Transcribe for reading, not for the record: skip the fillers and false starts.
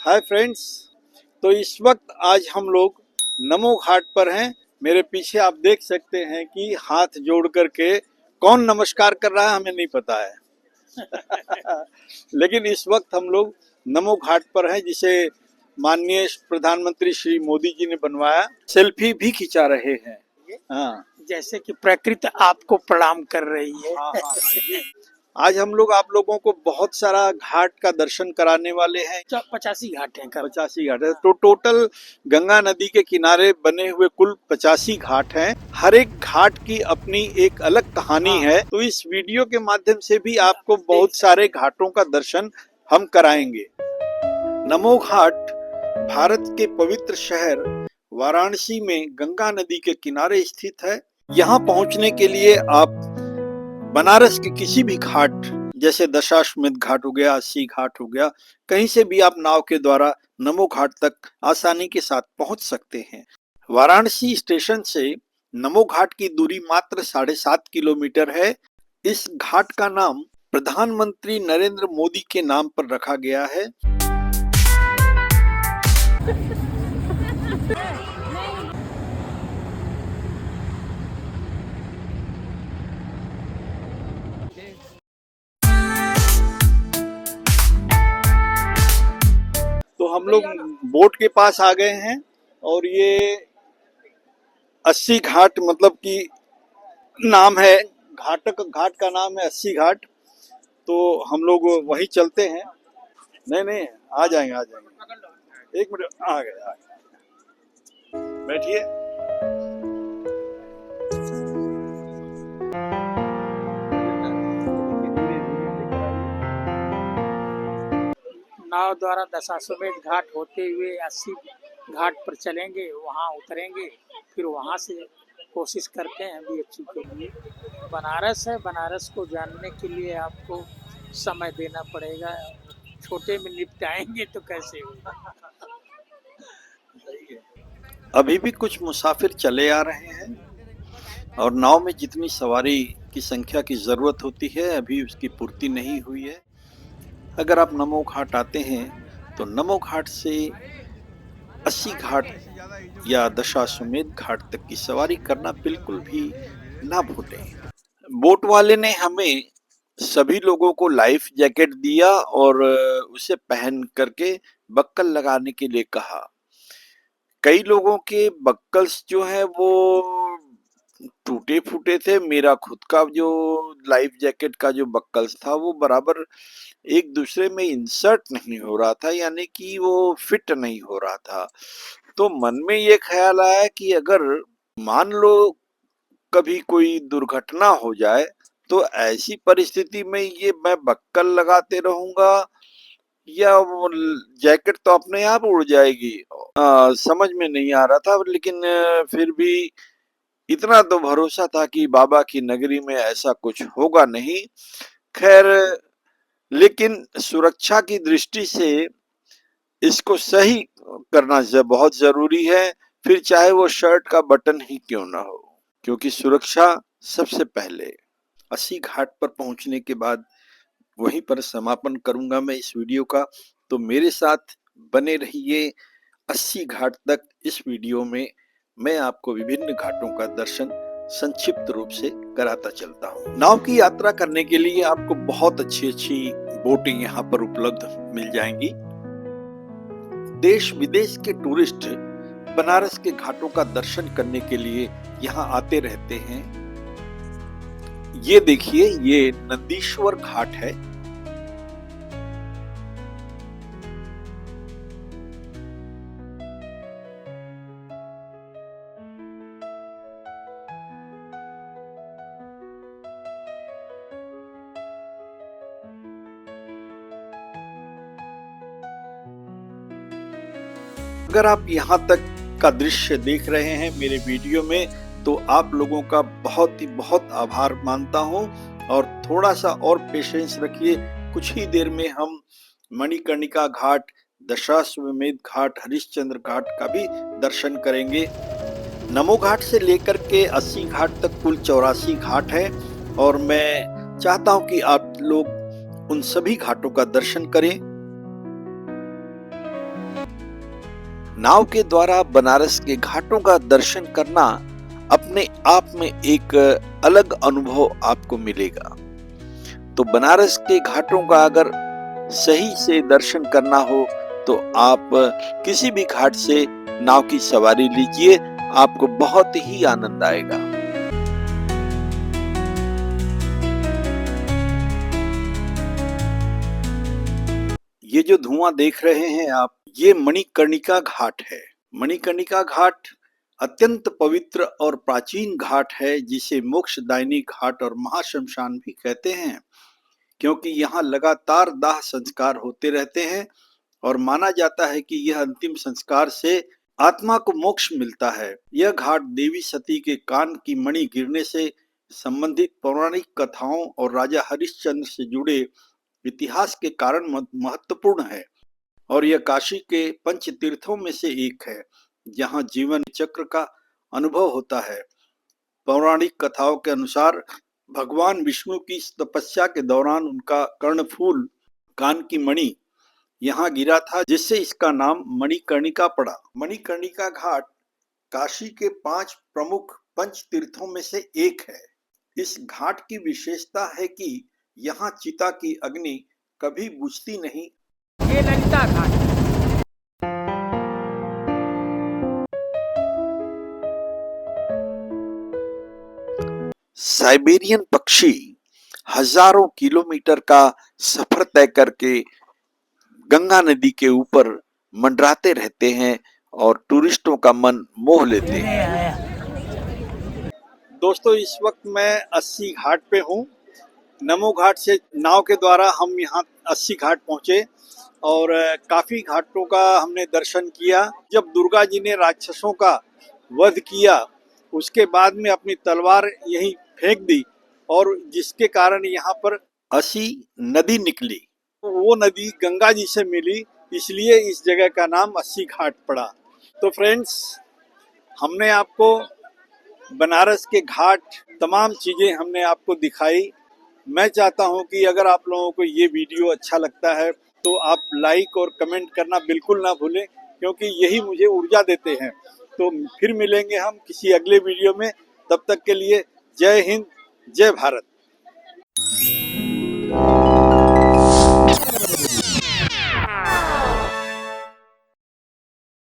Hi friends. तो इस वक्त आज हम लोग नमो घाट पर हैं। मेरे पीछे आप देख सकते हैं कि हाथ जोड़ करके कौन नमस्कार कर रहा है हमें नहीं पता है लेकिन इस वक्त हम लोग नमो घाट पर हैं, जिसे माननीय प्रधानमंत्री श्री मोदी जी ने बनवाया। सेल्फी भी खिंचा रहे हैं। हाँ, जैसे कि प्रकृति आपको प्रणाम कर रही है। हाँ। आज हम लोग आप लोगों को बहुत सारा घाट का दर्शन कराने वाले हैं। 85 घाट हैं। 85 घाट है। तो टोटल गंगा नदी के किनारे बने हुए कुल 85 घाट हैं। हर एक घाट की अपनी एक अलग कहानी है। तो इस वीडियो के माध्यम से भी आपको बहुत सारे घाटों का दर्शन हम कराएंगे। नमो घाट भारत के पवित्र शहर वाराणसी में गंगा नदी के किनारे स्थित है। यहाँ पहुँचने के लिए आप बनारस के किसी भी घाट जैसे दशाश्वमेध घाट हो गया, 80 घाट हो गया, कहीं से भी आप नाव के द्वारा नमो घाट तक आसानी के साथ पहुंच सकते हैं। वाराणसी स्टेशन से नमो घाट की दूरी मात्र 7.5 किलोमीटर है। इस घाट का नाम प्रधानमंत्री नरेंद्र मोदी के नाम पर रखा गया है। तो हम लोग बोट के पास आ गए हैं और ये 80 घाट मतलब कि नाम है, घाट का नाम है 80 घाट। तो हम लोग वहीं चलते हैं। नहीं, आ जाएंगे। एक मिनट, आ गए। बैठिए। नाव द्वारा दशाश्वमेध घाट होते हुए 80 घाट पर चलेंगे, वहाँ उतरेंगे, फिर वहाँ से कोशिश करते हैं BHU के लिए। बनारस है, बनारस को जानने के लिए आपको समय देना पड़ेगा। छोटे में निपटाएंगे तो कैसे होगा। अभी भी कुछ मुसाफिर चले आ रहे हैं और नाव में जितनी सवारी की संख्या की जरूरत होती है अभी उसकी पूर्ति नहीं हुई है। अगर आप नमो घाट आते हैं तो नमो घाट से 80 घाट या दशाश्वमेध घाट तक की सवारी करना बिल्कुल भी ना भूलें। बोट वाले ने हमें सभी लोगों को लाइफ जैकेट दिया और उसे पहन करके बक्कल लगाने के लिए कहा। कई लोगों के बक्कल्स जो है वो टूटे फूटे थे। मेरा खुद का जो लाइफ जैकेट का जो बक्कल्स था वो बराबर एक दूसरे में इंसर्ट नहीं हो रहा था, यानी कि वो फिट नहीं हो रहा था। तो मन में ये ख्याल आया कि अगर मान लो कभी कोई दुर्घटना हो जाए तो ऐसी परिस्थिति में ये मैं बक्कल लगाते रहूंगा या वो जैकेट तो अपने आप उड़ जाएगी। समझ में नहीं आ रहा था, लेकिन फिर भी इतना तो भरोसा था कि बाबा की नगरी में ऐसा कुछ होगा नहीं। खैर, लेकिन सुरक्षा की दृष्टि से इसको सही करना बहुत जरूरी है, फिर चाहे वो शर्ट का बटन ही क्यों ना हो, क्योंकि सुरक्षा सबसे पहले। 80 घाट पर पहुंचने के बाद वहीं पर समापन करूंगा मैं इस वीडियो का। तो मेरे साथ बने रहिए 80 घाट तक। इस वीडियो में मैं आपको विभिन्न घाटों का दर्शन संक्षिप्त रूप से कराता चलता हूँ। नाव की यात्रा करने के लिए आपको बहुत अच्छी बोटें यहाँ पर उपलब्ध मिल जाएंगी। देश विदेश के टूरिस्ट बनारस के घाटों का दर्शन करने के लिए यहाँ आते रहते हैं। ये देखिए, ये नंदीश्वर घाट है। अगर आप यहाँ तक का दृश्य देख रहे हैं मेरे वीडियो में तो आप लोगों का बहुत आभार मानता हूँ। और थोड़ा सा और पेशेंस रखिए, कुछ ही देर में हम मणिकर्णिका घाट, दशाश्वमेध घाट, हरिश्चंद्र घाट का भी दर्शन करेंगे। नमो घाट से लेकर के 80 घाट तक कुल 84 घाट है और मैं चाहता हूँ कि आप लोग उन सभी घाटों का दर्शन करें। नाव के द्वारा बनारस के घाटों का दर्शन करना अपने आप में एक अलग अनुभव आपको मिलेगा। तो बनारस के घाटों का अगर सही से दर्शन करना हो तो आप किसी भी घाट से नाव की सवारी लीजिए, आपको बहुत ही आनंद आएगा। ये जो धुआं देख रहे हैं आप, ये मणिकर्णिका घाट है। मणिकर्णिका घाट अत्यंत पवित्र और प्राचीन घाट है, जिसे मोक्षदायिनी घाट और महाश्मशान भी कहते हैं, क्योंकि यहाँ लगातार दाह संस्कार होते रहते हैं और माना जाता है कि यह अंतिम संस्कार से आत्मा को मोक्ष मिलता है। यह घाट देवी सती के कान की मणि गिरने से संबंधित पौराणिक कथाओं और राजा हरिश्चंद्र से जुड़े इतिहास के कारण महत्वपूर्ण है और यह काशी के पंच तीर्थों में से एक है, जहां जीवन चक्र का अनुभव होता है। पौराणिक कथाओं के अनुसार भगवान विष्णु की तपस्या के दौरान उनका कर्णफूल कान की मणि यहाँ गिरा था, जिससे इसका नाम मणिकर्णिका पड़ा। मणिकर्णिका घाट काशी के 5 प्रमुख पंच तीर्थों में से एक है। इस घाट की विशेषता है कि यहाँ चिता की अग्नि कभी बुझती नहीं। ये ललिता घाट। साइबेरियन पक्षी हजारों किलोमीटर का सफर तय करके गंगा नदी के ऊपर मंडराते रहते हैं और टूरिस्टों का मन मोह लेते हैं। दोस्तों, इस वक्त मैं 80 घाट पे हूँ। नमो घाट से नाव के द्वारा हम यहाँ 80 घाट पहुँचे और काफी घाटों का हमने दर्शन किया। जब दुर्गा जी ने राक्षसों का वध किया, उसके बाद में अपनी तलवार यहीं फेंक दी और जिसके कारण यहाँ पर 80 नदी निकली। वो नदी गंगा जी से मिली, इसलिए इस जगह का नाम 80 घाट पड़ा। तो फ्रेंड्स, हमने आपको बनारस के घाट तमाम चीजें हमने आपको दिखाई। मैं चाहता हूं कि अगर आप लोगों को ये वीडियो अच्छा लगता है तो आप लाइक और कमेंट करना बिल्कुल ना भूलें, क्योंकि यही मुझे ऊर्जा देते हैं। तो फिर मिलेंगे हम किसी अगले वीडियो में। तब तक के लिए जय हिंद, जय भारत।